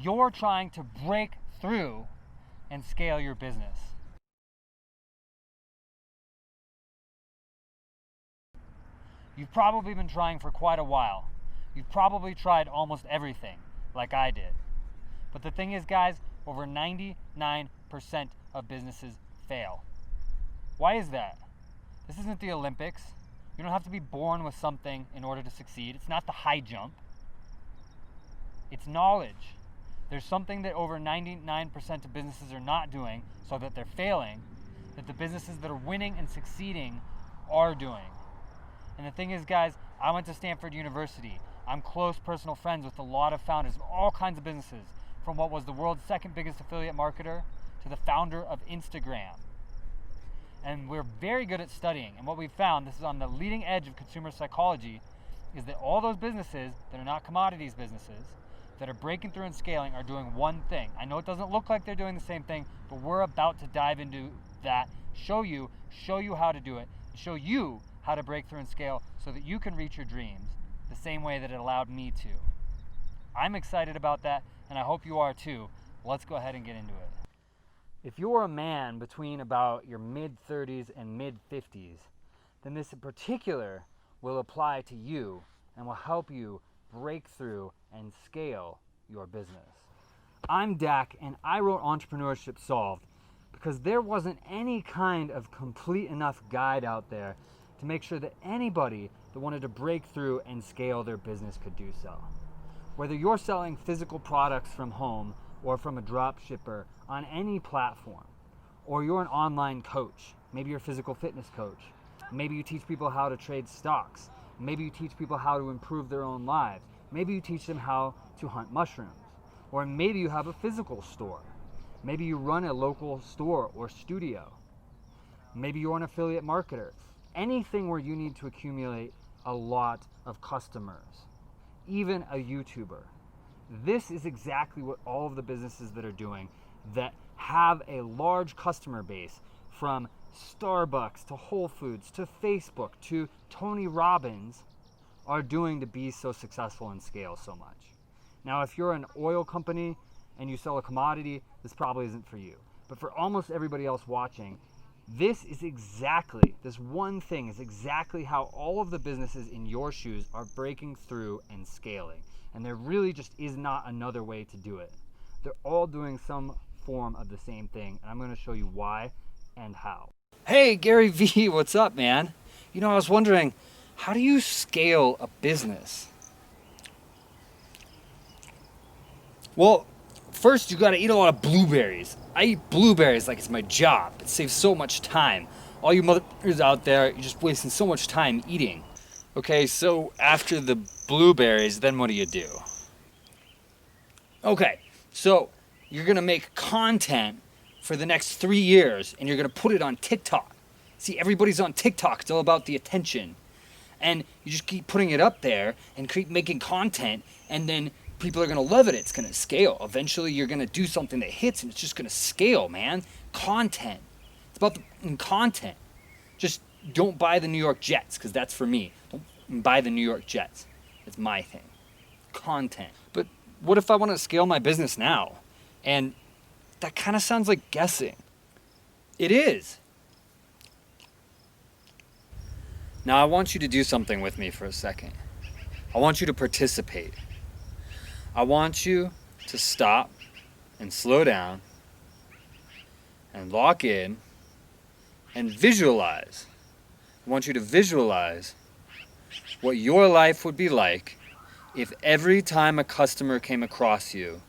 You're trying to break through and scale your business. You've probably been trying for quite a while. You've probably tried almost everything, like I did. But the thing is, guys, over 99% of businesses fail. Why is that? This isn't the Olympics. You don't have to be born with something in order to succeed. It's not the high jump. It's knowledge. There's something that over 99% of businesses are not doing, so that they're failing, that the businesses that are winning and succeeding are doing. And the thing is, guys, I went to Stanford University. I'm close personal friends with a lot of founders of all kinds of businesses, from what was the world's second biggest affiliate marketer to the founder of Instagram. And we're very good at studying. And what we've found, this is on the leading edge of consumer psychology, is that all those businesses that are not commodities businesses, that are breaking through and scaling, are doing one thing. I know it doesn't look like they're doing the same thing, but we're about to dive into that, show you how to do it, show you how to break through and scale so that you can reach your dreams the same way that it allowed me to. I'm excited about that, and I hope you are too. Let's go ahead and get into it. If you're a man between about your mid-30s and mid-50s, then this in particular will apply to you and will help you break through and scale your business. I'm Dak, and I wrote Entrepreneurship Solved because there wasn't any kind of complete enough guide out there to make sure that anybody that wanted to break through and scale their business could do so. Whether you're selling physical products from home or from a drop shipper on any platform, or you're an online coach, maybe you're a physical fitness coach, maybe you teach people how to trade stocks, maybe you teach people how to improve their own lives, maybe you teach them how to hunt mushrooms, or maybe you have a physical store, maybe you run a local store or studio, maybe you're an affiliate marketer, anything where you need to accumulate a lot of customers, even a YouTuber. This is exactly what all of the businesses that are doing that have a large customer base, from Starbucks to Whole Foods to Facebook to Tony Robbins, are doing to be so successful and scale so much. Now, if you're an oil company and you sell a commodity, this probably isn't for you. But for almost everybody else watching, this one thing is exactly how all of the businesses in your shoes are breaking through and scaling. And there really just is not another way to do it. They're all doing some form of the same thing, and I'm going to show you why and how. Hey, Gary V, what's up, man? You know, I was wondering, how do you scale a business? Well, first you got to eat a lot of blueberries. I eat blueberries like it's my job. It saves so much time. All you mothers out there, you're just wasting so much time eating. Okay, so after the blueberries, then what do you do? Okay, so you're gonna make content for the next 3 years and you're gonna put it on TikTok. See, everybody's on TikTok, it's all about the attention. And you just keep putting it up there and keep making content, and then people are gonna love it, it's gonna scale. Eventually you're gonna do something that hits and it's just gonna scale, man. Content, it's about the content. Just don't buy the New York Jets, because that's for me. Don't buy the New York Jets. It's my thing. Content. But what if I want to scale my business now? And that kind of sounds like guessing. It is. Now I want you to do something with me for a second. I want you to participate. I want you to stop and slow down and lock in and visualize. I want you to visualize what your life would be like if every time a customer came across you,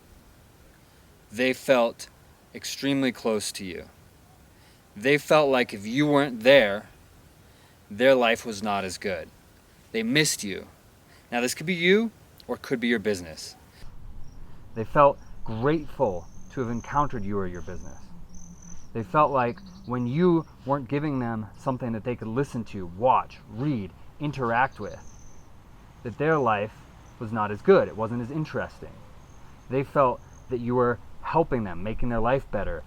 they felt extremely close to you. They felt like if you weren't there, their life was not as good. They missed you. Now this could be you or it could be your business. They felt grateful to have encountered you or your business. They felt like when you weren't giving them something that they could listen to, watch, read, interact with, that their life was not as good. It wasn't as interesting. They felt that you were helping them, making their life better,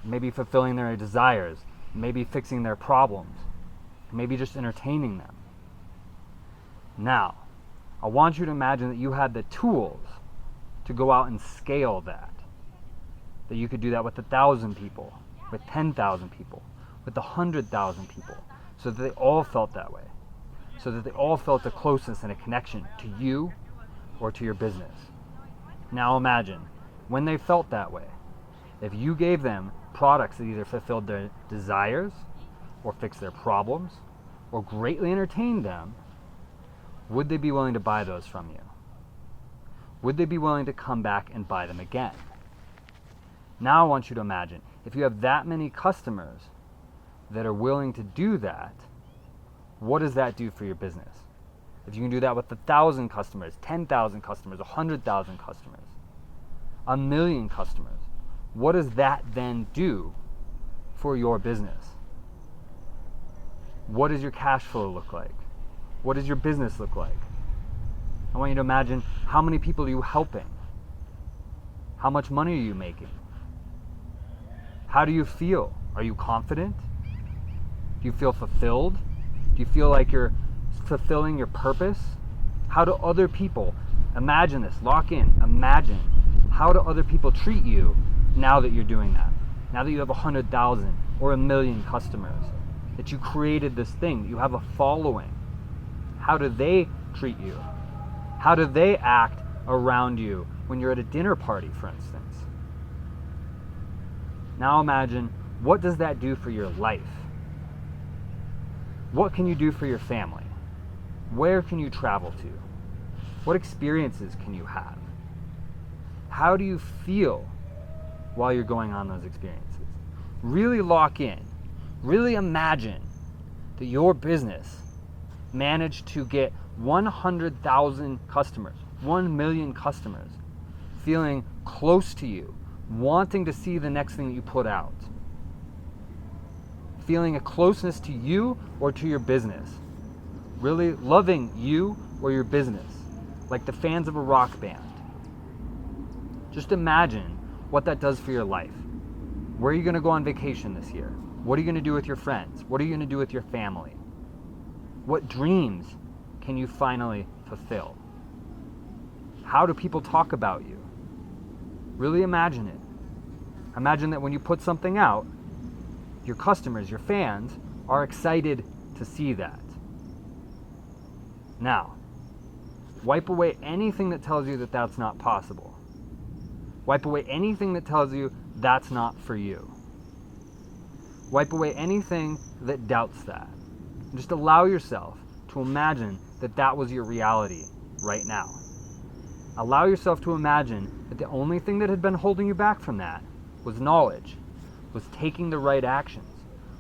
maybe fulfilling their desires, maybe fixing their problems, maybe just entertaining them. Now, I want you to imagine that you had the tools to go out and scale that. That you could do that with 1,000 people, with 10,000 people, with 100,000 people, so that they all felt that way. So that they all felt a closeness and a connection to you or to your business. Now imagine, when they felt that way, if you gave them products that either fulfilled their desires or fixed their problems or greatly entertained them, would they be willing to buy those from you? Would they be willing to come back and buy them again? Now I want you to imagine, if you have that many customers that are willing to do that, what does that do for your business? If you can do that with 1,000 customers, 10,000 customers, 100,000 customers, 1,000,000 customers, what does that then do for your business? What does your cash flow look like? What does your business look like? I want you to imagine, how many people are you helping? How much money are you making? How do you feel? Are you confident? Do you feel fulfilled? Do you feel like you're fulfilling your purpose? How do other people, imagine this, lock in, imagine, how do other people treat you now that you're doing that? Now that you have 100,000 or 1,000,000 customers, that you created this thing, that you have a following, how do they treat you? How do they act around you when you're at a dinner party, for instance? Now imagine, what does that do for your life? What can you do for your family? Where can you travel to? What experiences can you have? How do you feel while you're going on those experiences? Really lock in. Really imagine that your business managed to get 100,000 customers, 1,000,000 customers, feeling close to you, wanting to see the next thing that you put out, feeling a closeness to you or to your business, really loving you or your business, like the fans of a rock band. Just imagine what that does for your life. Where are you going to go on vacation this year? What are you going to do with your friends? What are you going to do with your family? What dreams can you finally fulfill? How do people talk about you? Really imagine it. Imagine that when you put something out, your customers, your fans, are excited to see that. Now, wipe away anything that tells you that that's not possible. Wipe away anything that tells you that's not for you. Wipe away anything that doubts that. And just allow yourself to imagine that that was your reality right now. Allow yourself to imagine that the only thing that had been holding you back from that was knowledge, was taking the right actions,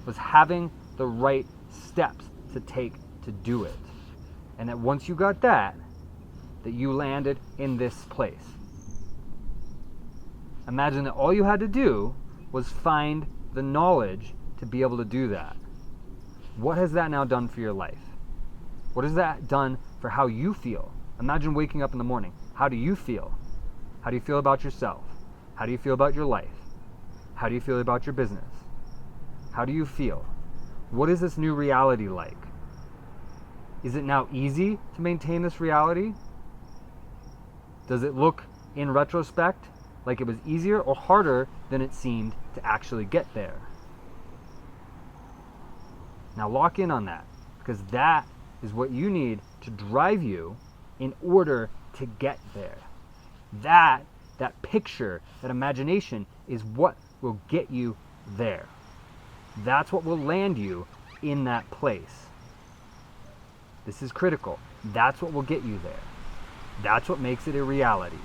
was having the right steps to take to do it. And that once you got that you landed in this place. Imagine that all you had to do was find the knowledge to be able to do that. What has that now done for your life? What has that done for how you feel? Imagine waking up in the morning. How do you feel? How do you feel about yourself? How do you feel about your life? How do you feel about your business? How do you feel? What is this new reality like? Is it now easy to maintain this reality? Does it look, in retrospect, like it was easier or harder than it seemed to actually get there? Now lock in on that, because that is what you need to drive you in order to get there. That picture, that imagination is what will get you there. That's what will land you in that place. This is critical. That's what will get you there. That's what makes it a reality.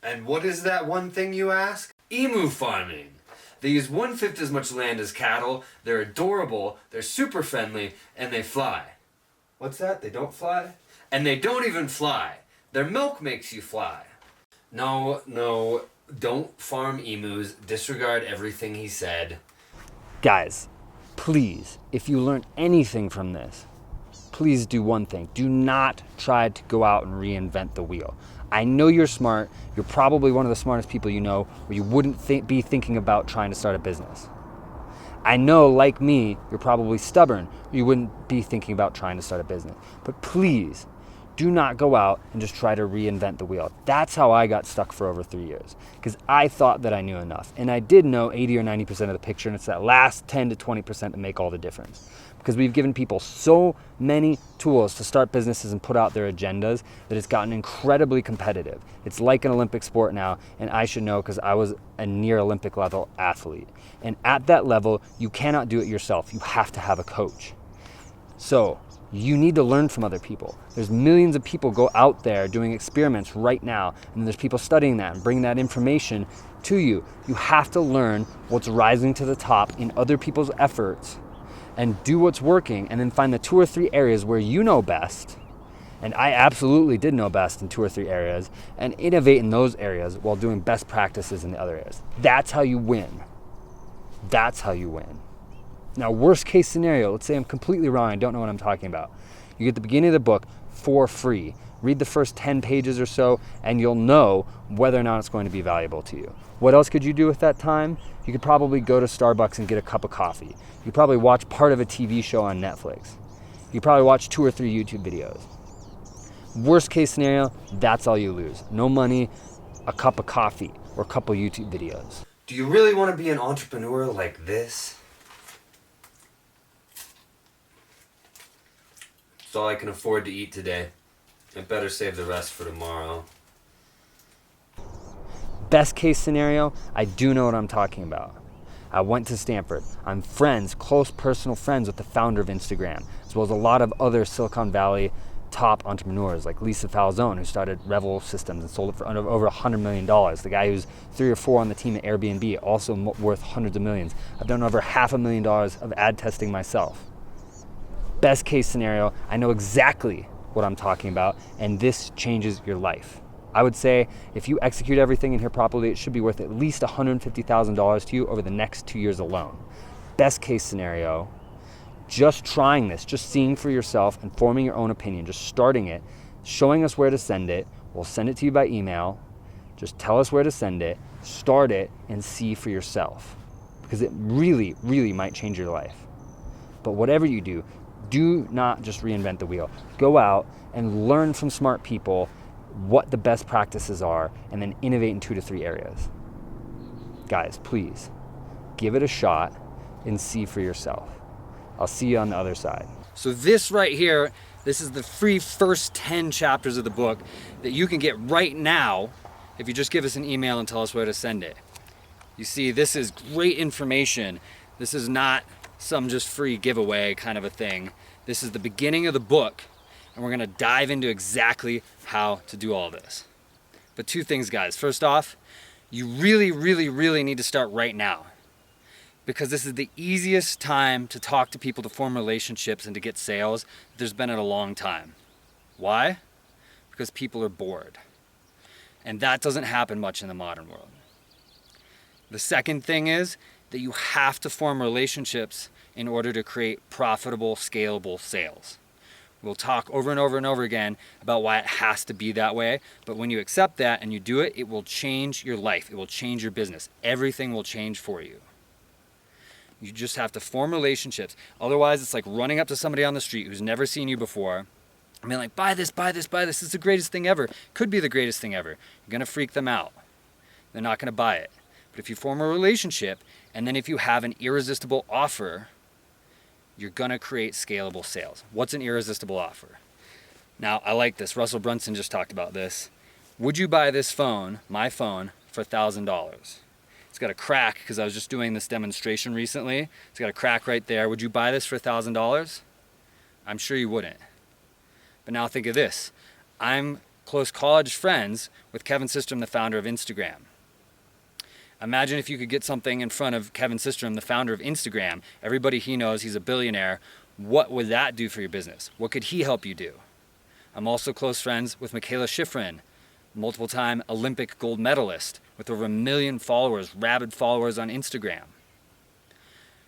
And what is that one thing, you ask? Emu farming. They use 1/5 as much land as cattle, they're adorable, they're super friendly, and they fly. What's that? They don't fly? And they don't even fly. Their milk makes you fly. No, don't farm emus. Disregard everything he said. Guys, please, if you learn anything from this, please do one thing. Do not try to go out and reinvent the wheel. I know you're smart. You're probably one of the smartest people you know, or you wouldn't be thinking about trying to start a business. I know, like me, you're probably stubborn. You wouldn't be thinking about trying to start a business. But please, Do not go out and just try to reinvent the wheel. That's how I got stuck for over 3 years, because I thought that I knew enough. And I did know 80 or 90% of the picture, and it's that last 10 to 20% that make all the difference. Because we've given people so many tools to start businesses and put out their agendas that it's gotten incredibly competitive. It's like an Olympic sport now, and I should know because I was a near Olympic level athlete. And at that level, you cannot do it yourself. You have to have a coach. So you need to learn from other people. There's millions of people go out there doing experiments right now, and there's people studying that and bringing that information to you. You have to learn what's rising to the top in other people's efforts and do what's working, and then find the 2 or 3 areas where you know best. And I absolutely did know best in 2 or 3 areas, and innovate in those areas while doing best practices in the other areas. That's how you win. That's how you win. Now, worst case scenario, let's say I'm completely wrong, I don't know what I'm talking about. You get the beginning of the book for free. Read the first 10 pages or so, and you'll know whether or not it's going to be valuable to you. What else could you do with that time? You could probably go to Starbucks and get a cup of coffee. You could probably watch part of a TV show on Netflix. You could probably watch 2 or 3 YouTube videos. Worst case scenario, that's all you lose. No money, a cup of coffee, or a couple YouTube videos. Do you really want to be an entrepreneur like this? It's all I can afford to eat today. I better save the rest for tomorrow. Best case scenario, I do know what I'm talking about. I went to Stanford. I'm friends, close personal friends with the founder of Instagram, as well as a lot of other Silicon Valley top entrepreneurs like Lisa Falzone, who started Revel Systems and sold it for over $100 million. The guy who's 3 or 4 on the team at Airbnb, also worth hundreds of millions. I've done over $500,000 of ad testing myself. Best case scenario, I know exactly what I'm talking about, and this changes your life. I would say if you execute everything in here properly, it should be worth at least $150,000 to you over the next 2 years alone. Best case scenario, just trying this, just seeing for yourself and forming your own opinion, just starting it, showing us where to send it. We'll send it to you by email. Just tell us where to send it, start it, and see for yourself, because it really, really might change your life. But whatever you do not just reinvent the wheel. Go out and learn from smart people what the best practices are, and then innovate in 2 to 3 areas. Guys, please give it a shot and see for yourself. I'll see you on the other side. So this right here, this is the free first 10 chapters of the book that you can get right now if you just give us an email and tell us where to send it. You see, this is great information. This is not some just free giveaway kind of a thing. This is the beginning of the book, and we're gonna dive into exactly how to do all this. But 2 things, guys. First off, you really, really, really need to start right now, because this is the easiest time to talk to people, to form relationships, and to get sales there's been in a long time. Why? Because people are bored. And that doesn't happen much in the modern world. The second thing is that you have to form relationships in order to create profitable, scalable sales. We'll talk over and over and over again about why it has to be that way, but when you accept that and you do it, it will change your life. It will change your business. Everything will change for you. You just have to form relationships. Otherwise, it's like running up to somebody on the street who's never seen you before and being like, buy this, buy this, buy this. It's the greatest thing ever. Could be the greatest thing ever. You're gonna freak them out. They're not gonna buy it. But if you form a relationship, and then if you have an irresistible offer, you're gonna create scalable sales. What's an irresistible offer? Now, I like this. Russell Brunson just talked about this. Would you buy this phone, my phone, for $1,000? It's got a crack, because I was just doing this demonstration recently. It's got a crack right there. Would you buy this for $1,000? I'm sure you wouldn't. But now think of this. I'm close college friends with Kevin Systrom, the founder of Instagram. Imagine if you could get something in front of Kevin Systrom, the founder of Instagram. Everybody he knows, he's a billionaire. What would that do for your business? What could he help you do? I'm also close friends with Michaela Schifrin, multiple-time Olympic gold medalist with over 1 million followers, rabid followers on Instagram.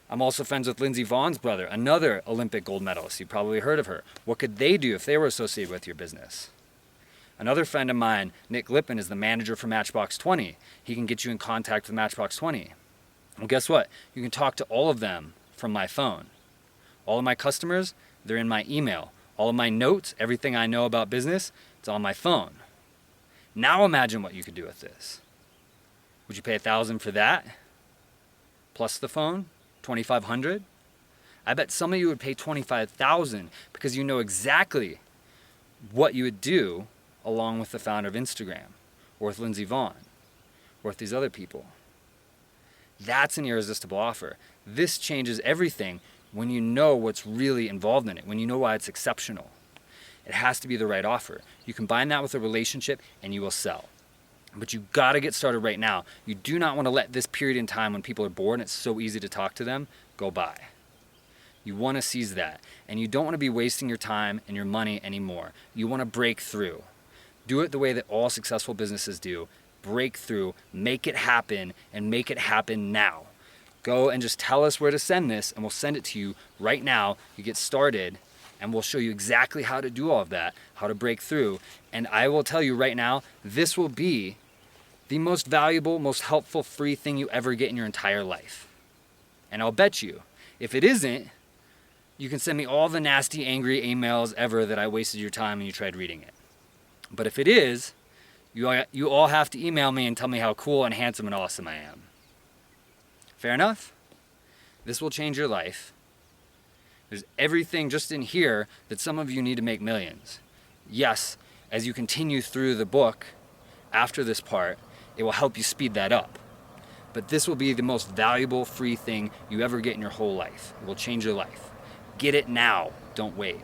I'm also friends with Lindsey Vohn's brother, another Olympic gold medalist. You've probably heard of her. What could they do if they were associated with your business? Another friend of mine, Nick Lippin, is the manager for Matchbox 20. He can get you in contact with Matchbox 20. Well, guess what? You can talk to all of them from my phone. All of my customers, they're in my email. All of my notes, everything I know about business, it's on my phone. Now imagine what you could do with this. Would you pay $1,000 for that? Plus the phone? $2,500? I bet some of you would pay $25,000 because you know exactly what you would do along with the founder of Instagram, or with Lindsey Vonn, or with these other people. That's an irresistible offer. This changes everything when you know what's really involved in it, when you know why it's exceptional. It has to be the right offer. You combine that with a relationship and you will sell. But you gotta get started right now. You do not want to let this period in time when people are bored and it's so easy to talk to them go by. You want to seize that. And you don't want to be wasting your time and your money anymore. You want to break through. Do it the way that all successful businesses do. Break through, make it happen, and make it happen now. Go and just tell us where to send this, and we'll send it to you right now. You get started, and we'll show you exactly how to do all of that, how to break through. And I will tell you right now, this will be the most valuable, most helpful, free thing you ever get in your entire life. And I'll bet you, if it isn't, you can send me all the nasty, angry emails ever that I wasted your time and you tried reading it. But if it is, you all have to email me and tell me how cool and handsome and awesome I am. Fair enough? This will change your life. There's everything just in here that some of you need to make millions. Yes, as you continue through the book after this part, it will help you speed that up. But this will be the most valuable free thing you ever get in your whole life. It will change your life. Get it now. Don't wait.